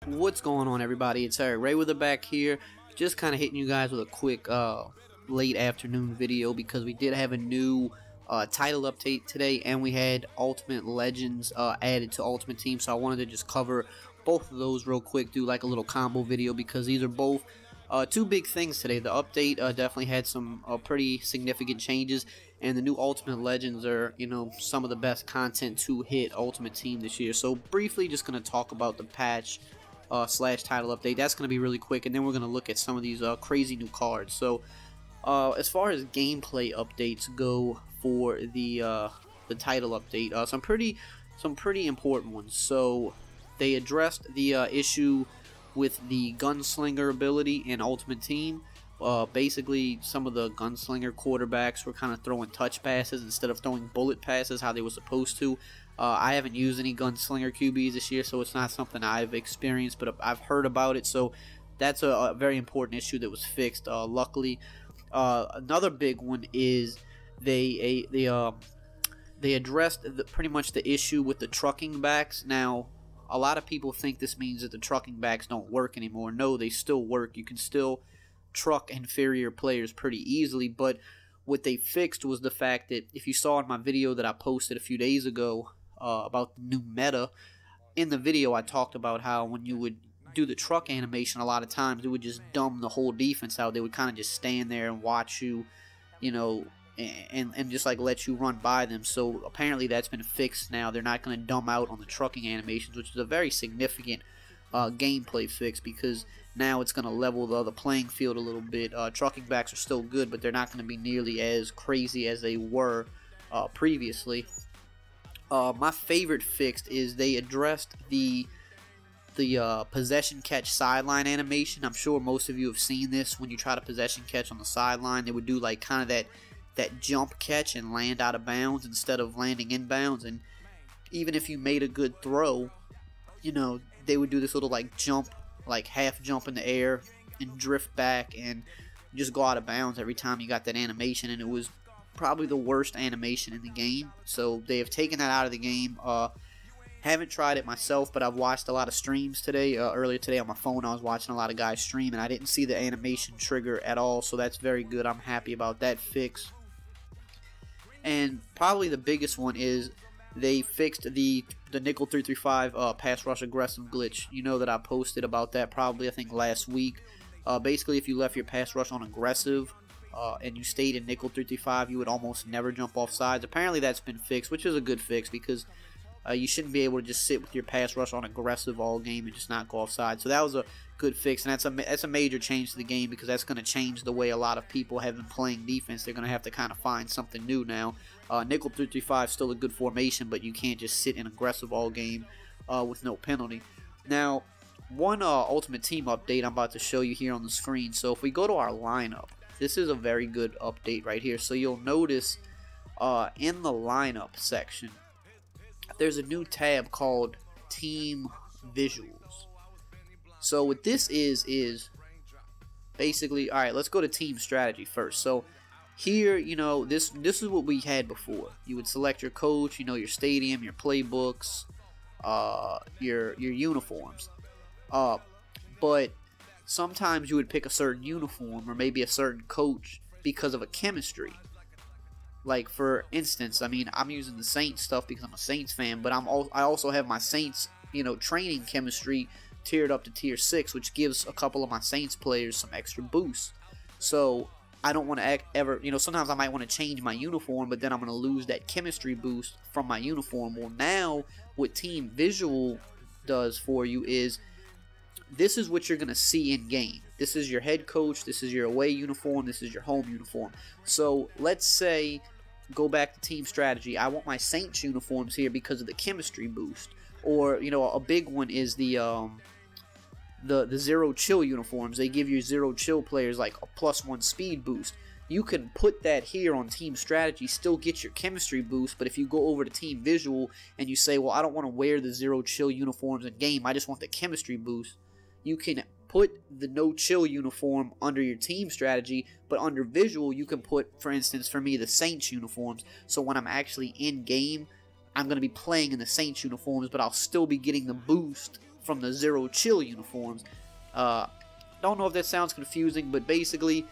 What's going on, everybody? It's EricRayweather back here, just kind of hitting you guys with a quick late afternoon video because we did have a new title update today, and we had Ultimate Legends added to Ultimate Team, so I wanted to just cover both of those real quick, do like a little combo video because these are both two big things today. The update definitely had some pretty significant changes, and the new Ultimate Legends are, you know, some of the best content to hit Ultimate Team this year. So briefly, just going to talk about the patch slash title update. That's going to be really quick, and then we're going to look at some of these crazy new cards. So as far as gameplay updates go for the title update, some pretty important ones. So they addressed the issue with the gunslinger ability in Ultimate Team. Basically, some of the gunslinger quarterbacks were kind of throwing touch passes instead of throwing bullet passes how they were supposed to. I haven't used any gunslinger QBs this year, so it's not something I've experienced, but I've heard about it, so that's a very important issue that was fixed, luckily. Another big one is they addressed pretty much the issue with the trucking backs. Now, a lot of people think this means that the trucking backs don't work anymore. No, they still work. You can still truck inferior players pretty easily, but what they fixed was the fact that if you saw in my video that I posted a few days ago about the new meta, in the video I talked about how when you would do the truck animation, a lot of times it would just dumb the whole defense out. They would kind of just stand there and watch you, you know, and just like let you run by them. So apparently that's been fixed now. They're not going to dumb out on the trucking animations, which is a very significant gameplay fix, because now it's going to level the playing field a little bit. Trucking backs are still good, but they're not going to be nearly as crazy as they were previously. My favorite fix is they addressed the possession catch sideline animation. I'm sure most of you have seen this. When you try to possession catch on the sideline, they would do like kind of that jump catch and land out of bounds instead of landing in bounds. And even if you made a good throw, you know, they would do this little like jump, like half jump in the air and drift back and just go out of bounds every time you got that animation, and it was probably the worst animation in the game. So they have taken that out of the game. Haven't tried it myself, but I've watched a lot of streams today. Earlier today on my phone, I was watching a lot of guys stream, and I didn't see the animation trigger at all, so that's very good. I'm happy about that fix. And probably the biggest one is they fixed the nickel 335 pass rush aggressive glitch. You know that I posted about that probably, I think, last week. Basically, if you left your pass rush on aggressive and you stayed in nickel 335, you would almost never jump off sides. Apparently that's been fixed, which is a good fix, because you shouldn't be able to just sit with your pass rush on aggressive all game and just not go offside. So that was a good fix, and that's a major change to the game, because that's going to change the way a lot of people have been playing defense. They're going to have to kind of find something new now. Nickel 335 is still a good formation, but you can't just sit in aggressive all game with no penalty. Now, one Ultimate Team update I'm about to show you here on the screen. So if we go to our lineup, this is a very good update right here. So you'll notice in the lineup section, there's a new tab called Team Visuals. So what this is basically, alright, let's go to Team Strategy first. So here, you know, this is what we had before. You would select your coach, you know, your stadium, your playbooks, your uniforms. But sometimes you would pick a certain uniform or maybe a certain coach because of a chemistry. Like, for instance, I mean, I'm using the Saints stuff because I'm a Saints fan, but I also have my Saints, you know, training chemistry tiered up to tier 6, which gives a couple of my Saints players some extra boost. So I don't want to ever, you know, sometimes I might want to change my uniform, but then I'm going to lose that chemistry boost from my uniform. Well, now what Team Visual does for you is, this is what you're going to see in game. This is your head coach, this is your away uniform, this is your home uniform. So let's say, go back to Team Strategy, I want my Saints uniforms here because of the chemistry boost. Or, you know, a big one is the zero chill uniforms. They give you zero chill players like a +1 speed boost. You can put that here on Team Strategy, still get your chemistry boost, but if you go over to Team Visual and you say, well, I don't want to wear the zero chill uniforms in game, I just want the chemistry boost, you can put the no chill uniform under your Team Strategy, but under Visual you can put, for instance, for me, the Saints uniforms. So when I'm actually in game, I'm going to be playing in the Saints uniforms, but I'll still be getting the boost from the Zero Chill uniforms. Don't know if that sounds confusing, but basically,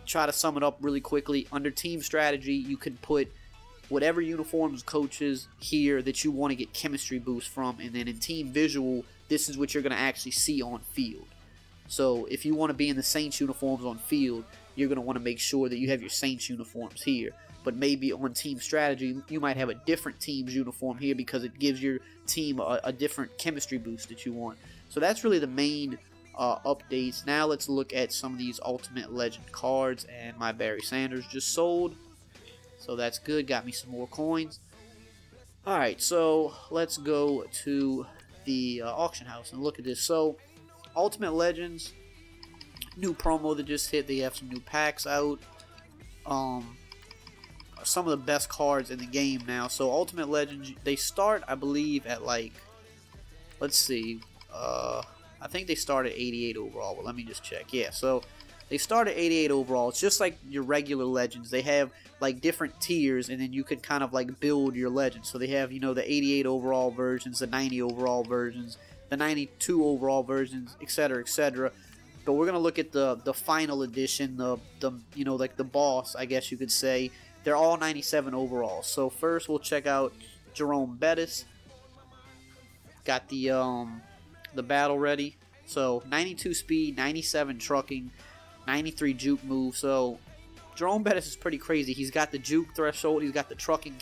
try to sum it up really quickly. Under team strategy, you can put whatever uniforms coaches here that you want to get chemistry boost from, and then in team visual, this is what you're going to actually see on field. So if you want to be in the Saints uniforms on field, you're going to want to make sure that you have your Saints uniforms here. But maybe on team strategy, you might have a different team's uniform here because it gives your team a different chemistry boost that you want. So that's really the main updates. Now let's look at some of these Ultimate Legend cards, and my Barry Sanders just sold. So that's good, got me some more coins. Alright, so let's go to the auction house and look at this. So, Ultimate Legends, new promo that just hit. They have some new packs out. Some of the best cards in the game now. So, Ultimate Legends, they start, I believe, at like, let's see, I think they start at 88 overall, but let me just check. Yeah, so they start at 88 overall. It's just like your regular Legends. They have like different tiers, and then you can kind of like build your Legends. So they have, you know, the 88 overall versions, the 90 overall versions, the 92 overall versions, etc., etc. But we're gonna look at the final edition, the you know, like the boss, I guess you could say. They're all 97 overall. So first we'll check out Jerome Bettis. Got the battle ready. So 92 speed, 97 trucking, 93 juke move. So Jerome Bettis is pretty crazy. He's got the juke threshold, he's got the trucking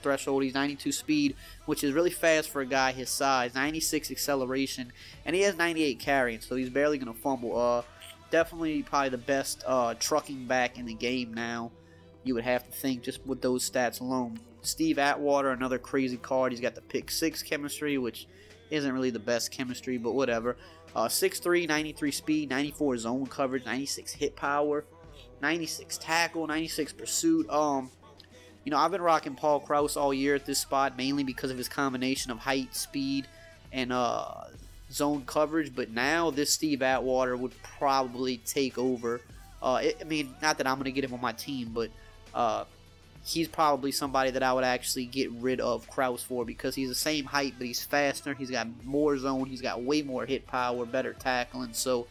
threshold, he's 92 speed, which is really fast for a guy his size, 96 acceleration, and he has 98 carrying, so he's barely going to fumble. Definitely probably the best trucking back in the game now, you would have to think, just with those stats alone. Steve Atwater, another crazy card. He's got the pick 6 chemistry, which isn't really the best chemistry, but whatever. 6'3", 93 speed, 94 zone coverage, 96 hit power, 96 tackle, 96 pursuit. You know, I've been rocking Paul Krause all year at this spot, mainly because of his combination of height, speed, and zone coverage. But now this Steve Atwater would probably take over. I mean, not that I'm going to get him on my team, but he's probably somebody that I would actually get rid of Krause for, because he's the same height, but he's faster. He's got more zone. He's got way more hit power, better tackling. So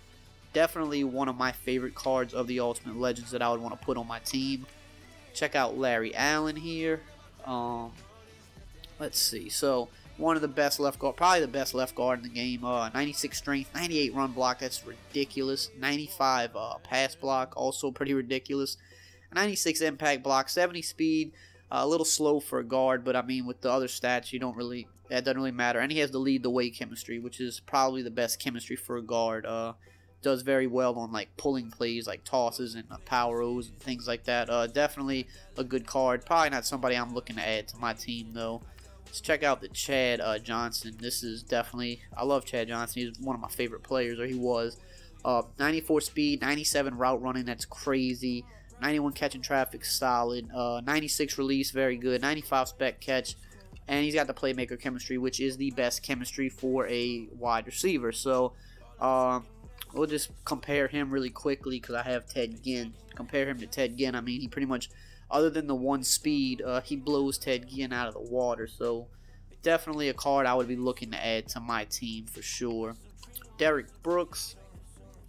definitely one of my favorite cards of the Ultimate Legends that I would want to put on my team. Check out Larry Allen here. Let's see. So one of the best left guard, probably the best left guard in the game. 96 strength, 98 run block. That's ridiculous. 95 pass block, also pretty ridiculous. 96 impact block, 70 speed, a little slow for a guard, but I mean with the other stats, that doesn't really matter. And he has the lead the way chemistry, which is probably the best chemistry for a guard. Does very well on like pulling plays, like tosses and power O's and things like that. Definitely a good card. Probably not somebody I'm looking to add to my team though. Let's check out the Chad Johnson. This is definitely, I love Chad Johnson. He's one of my favorite players, or he was. 94 speed, 97 route running. That's crazy. 91 catching traffic, solid. 96 release, very good. 95 spec catch, and he's got the playmaker chemistry, which is the best chemistry for a wide receiver. So we'll just compare him really quickly because I have Ted Ginn. Compare him to Ted Ginn. I mean, he pretty much, other than the one speed, he blows Ted Ginn out of the water. So definitely a card I would be looking to add to my team for sure. Derrick Brooks,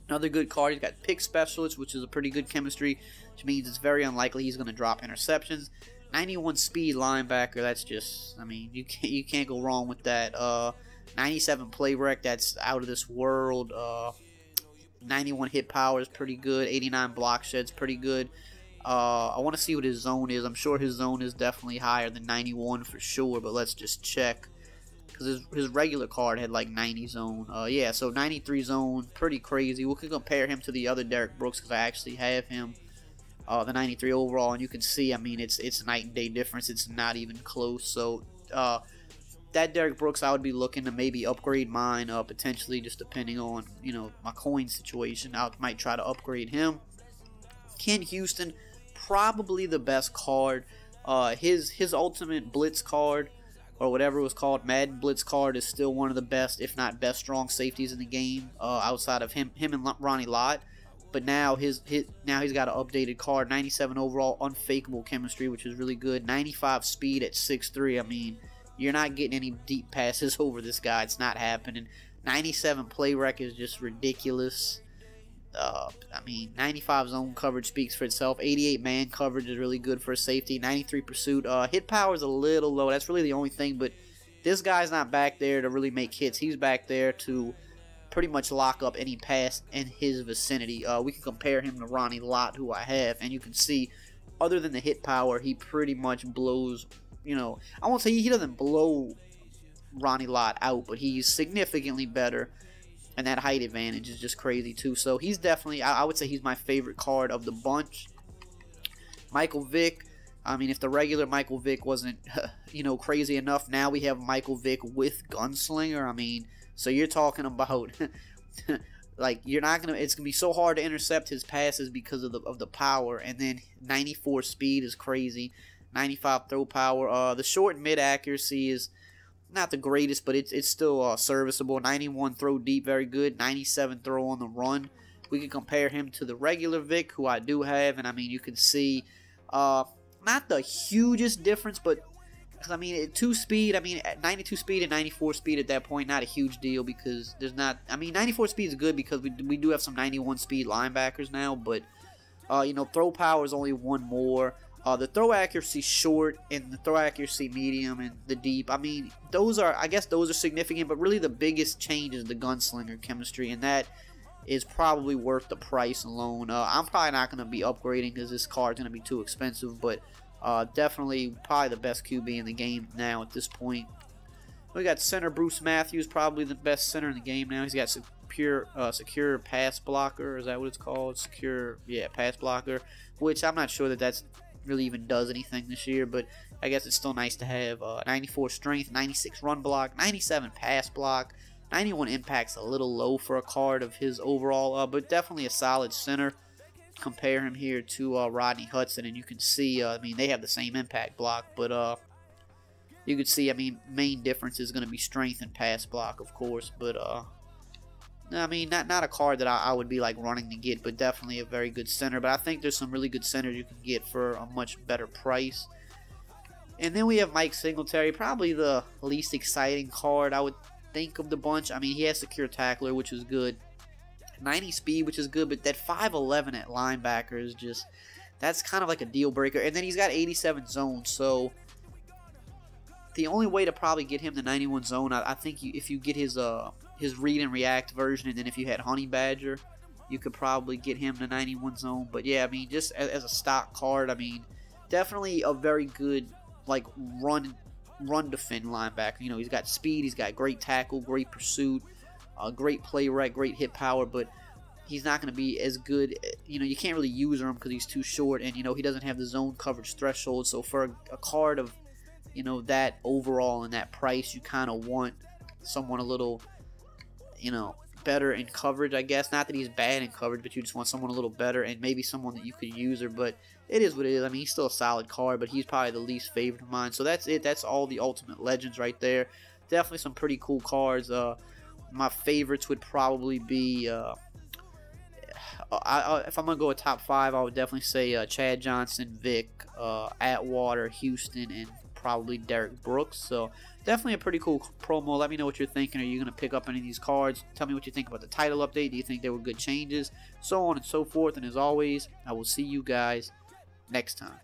another good card. He's got pick specialist, which is a pretty good chemistry, which means it's very unlikely he's going to drop interceptions. 91 speed linebacker, that's just, I mean, you can't go wrong with that. 97 play rec, that's out of this world. 91 hit power is pretty good. 89 block shed's pretty good. I want to see what his zone is. I'm sure his zone is definitely higher than 91 for sure, but let's just check, because his regular card had like 90 zone. Yeah, so 93 zone, pretty crazy. We can compare him to the other Derrick Brooks because I actually have him, the 93 overall, and you can see, I mean, it's a night and day difference. It's not even close. So that Derrick Brooks, I would be looking to maybe upgrade mine, potentially, just depending on, you know, my coin situation. I might try to upgrade him. Ken Houston, probably the best card. His ultimate blitz card, or whatever it was called, Madden blitz card, is still one of the best, if not best, strong safeties in the game, outside of him and Ronnie Lott. But now he's got an updated card, 97 overall, unfakeable chemistry, which is really good. 95 speed at 6'3". I mean, you're not getting any deep passes over this guy. It's not happening. 97 play rec is just ridiculous. I mean, 95 zone coverage speaks for itself. 88 man coverage is really good for a safety. 93 pursuit. Hit power is a little low. That's really the only thing. But this guy's not back there to really make hits. He's back there to pretty much lock up any pass in his vicinity. We can compare him to Ronnie Lott, who I have, and you can see, other than the hit power, he pretty much blows. You know, I won't say he doesn't blow Ronnie Lott out, but he's significantly better. And that height advantage is just crazy too. So he's definitely, I would say he's my favorite card of the bunch. Michael Vick. I mean, if the regular Michael Vick wasn't, you know, crazy enough, now we have Michael Vick with Gunslinger. I mean, so you're talking about, like, you're not gonna. It's gonna be so hard to intercept his passes because of the power. And then 94 speed is crazy. 95 throw power. The short and mid accuracy is not the greatest, but it's still serviceable. 91 throw deep, very good. 97 throw on the run. We can compare him to the regular Vick, who I do have, and I mean, you can see not the hugest difference, but I mean, at 2 speed, I mean, at 92 speed and 94 speed at that point, not a huge deal, because there's not. I mean, 94 speed is good because we do have some 91 speed linebackers now, but you know, throw power is only one more. The throw accuracy short and the throw accuracy medium and the deep, I mean, those are, I guess those are significant, but really the biggest change is the gunslinger chemistry, and that is probably worth the price alone. I'm probably not going to be upgrading because this card's going to be too expensive, but definitely probably the best QB in the game now at this point. We got center Bruce Matthews, probably the best center in the game now. He's got secure pass blocker, is that what it's called? Secure, yeah, pass blocker, which I'm not sure that that's really even does anything this year, but I guess it's still nice to have. 94 strength, 96 run block, 97 pass block, 91 impact's a little low for a card of his overall, but definitely a solid center. Compare him here to Rodney Hudson, and you can see, I mean, they have the same impact block, but you can see, I mean, main difference is going to be strength and pass block, of course, but I mean, not a card that I would be like running to get, but definitely a very good center. But I think there's some really good centers you can get for a much better price. And then we have Mike Singletary, probably the least exciting card I would think of the bunch. I mean, he has secure tackler, which is good. 90 speed, which is good, but that 5'11" at linebacker is just, that's kind of like a deal breaker. And then he's got 87 zone, so the only way to probably get him to 91 zone, I think if you get his read and react version, and then if you had Honey Badger, you could probably get him to 91 zone. But yeah, I mean, just as a stock card, I mean, definitely a very good, like, run defend linebacker. You know, he's got speed, he's got great tackle, great pursuit, great play rec, great hit power, but he's not going to be as good. You know, you can't really use him because he's too short, and, you know, he doesn't have the zone coverage threshold. So for a card of, you know, that overall and that price, you kind of want someone a little, you know, better in coverage, I guess. Not that he's bad in coverage, but you just want someone a little better, and maybe someone that you could use her. But it is what it is. I mean, he's still a solid card, but he's probably the least favorite of mine. So that's it. That's all the Ultimate Legends right there. Definitely some pretty cool cards. My favorites would probably be, if I'm going to go with top 5, I would definitely say Chad Johnson, Vick, Atwater, Houston, and probably Derrick Brooks. So definitely a pretty cool promo. Let me know what you're thinking. Are you going to pick up any of these cards? Tell me what you think about the title update. Do you think they were good changes? So on and so forth. And as always, I will see you guys next time.